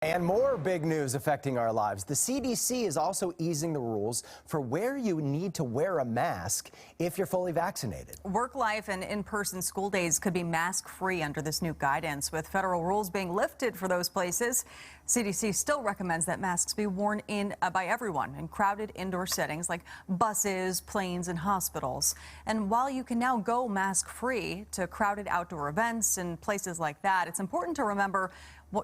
And more big news affecting our lives. The CDC is also easing the rules for where you need to wear a mask if you're fully vaccinated. Work life and in-person school days could be mask-free under this new guidance, with federal rules being lifted for those places. CDC still recommends that masks be worn by everyone in crowded indoor settings like buses, planes, and hospitals. And while you can now go mask-free to crowded outdoor events and places like that, it's important to remember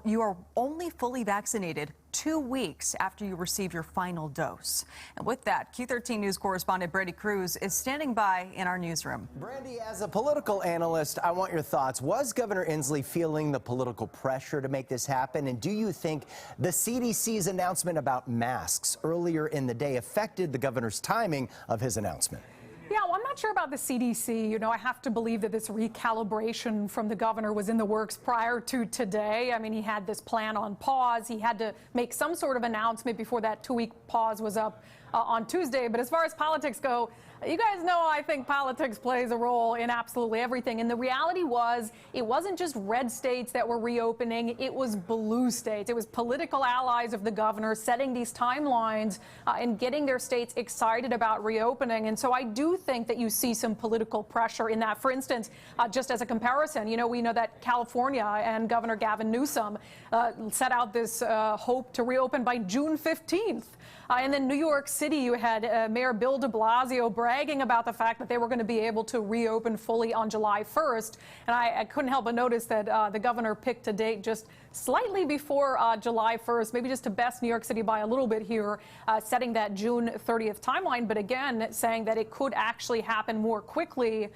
you are only fully vaccinated 2 weeks after you receive your final dose. And with that, Q13 News correspondent Brandi Kruse is standing by in our newsroom. Brandi, as a political analyst, I want your thoughts. Was Governor Inslee feeling the political pressure to make this happen? And do you think the CDC's announcement about masks earlier in the day affected the governor's timing of his announcement? Yeah, well, I'm not sure about the CDC. You know, I have to believe that this recalibration from the governor was in the works prior to today. I mean, he had this plan on pause. He had to make some sort of announcement before that 2-week pause was up on Tuesday. But as far as politics go, you guys know I think politics plays a role in absolutely everything. And the reality was, it wasn't just red states that were reopening, it was blue states. It was political allies of the governor setting these timelines and getting their states excited about reopening. And so I do think that you see some political pressure in that. For instance, just as a comparison, you know, we know that California and Governor Gavin Newsom set out this hope to reopen by June 15th. And then New York City, you had Mayor Bill de Blasio bragging about the fact that they were going to be able to reopen fully on July 1st. And I couldn't help but notice that the governor picked a date just slightly before July 1st, maybe just to best New York City by a little bit here, setting that June 30th timeline. But again, saying that it could actually happen more quickly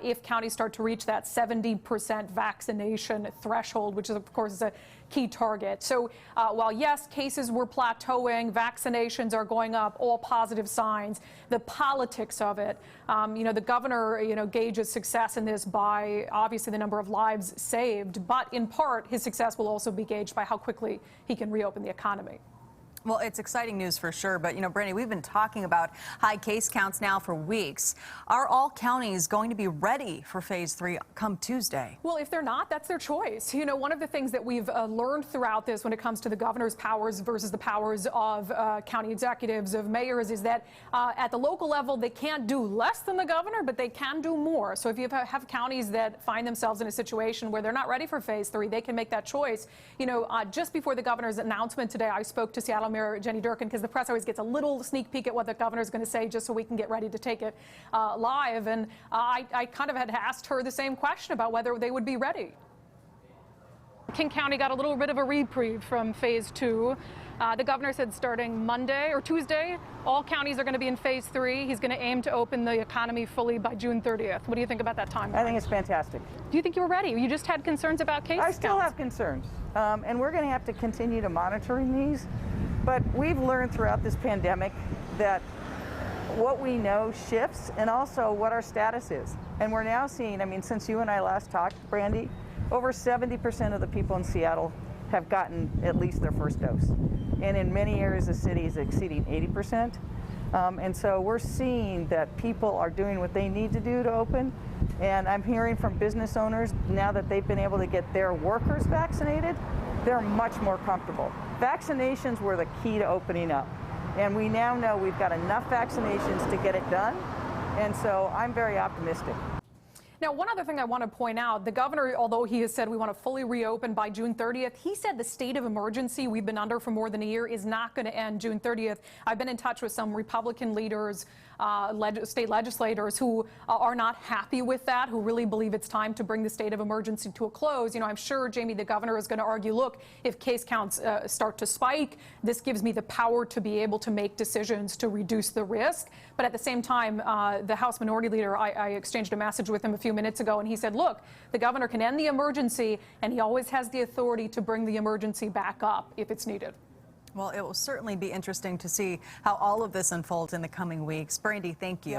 if counties start to reach that 70% vaccination threshold, which is, of course, is a key target. So while, yes, cases were plateauing, vaccinations are going up, all positive signs, the politics of it, you know, the governor, you know, gauges success in this by obviously the number of lives saved, but in part his success will also be gauged by how quickly he can reopen the economy. Well, it's exciting news for sure. But, you know, Brandi, we've been talking about high case counts now for weeks. Are all counties going to be ready for phase 3 come Tuesday? Well, if they're not, that's their choice. You know, one of the things that we've learned throughout this when it comes to the governor's powers versus the powers of county executives, of mayors, is that at the local level, they can't do less than the governor, but they can do more. So if you have counties that find themselves in a situation where they're not ready for phase 3, they can make that choice. You know, just before the governor's announcement today, I spoke to Seattle Mayor Jenny Durkan, because the press always gets a little sneak peek at what the governor is going to say just so we can get ready to take it live. And I kind of had asked her the same question about whether they would be ready. King County got a little bit of a reprieve from phase 2. The governor said starting Monday or Tuesday, all counties are going to be in phase 3. He's going to aim to open the economy fully by June 30th. What do you think about that timeline? I think it's fantastic. Do you think you were ready? You just had concerns about case counts. I still have concerns, and we're going to have to continue to monitoring these. But we've learned throughout this pandemic that what we know shifts, and also what our status is. And we're now seeing, I mean, since you and I last talked, Brandi, over 70% of the people in Seattle have gotten at least their first dose. And in many areas of cities exceeding 80%. And so we're seeing that people are doing what they need to do to open. And I'm hearing from business owners now that they've been able to get their workers vaccinated, they're much more comfortable. Vaccinations were the key to opening up. And we now know we've got enough vaccinations to get it done. And so I'm very optimistic. Now, one other thing I want to point out, the governor, although he has said we want to fully reopen by June 30th, he said the state of emergency we've been under for more than a year is not going to end June 30th. I've been in touch with some Republican leaders, state legislators who are not happy with that, who really believe it's time to bring the state of emergency to a close. You know, I'm sure, Jamie, the governor is going to argue, look, if case counts start to spike, this gives me the power to be able to make decisions to reduce the risk. But at the same time, the House Minority Leader, I exchanged a message with him a few minutes ago, and he said, look, the governor can end the emergency, and he always has the authority to bring the emergency back up if it's needed. Well, it will certainly be interesting to see how all of this unfolds in the coming weeks. Brandi, thank you.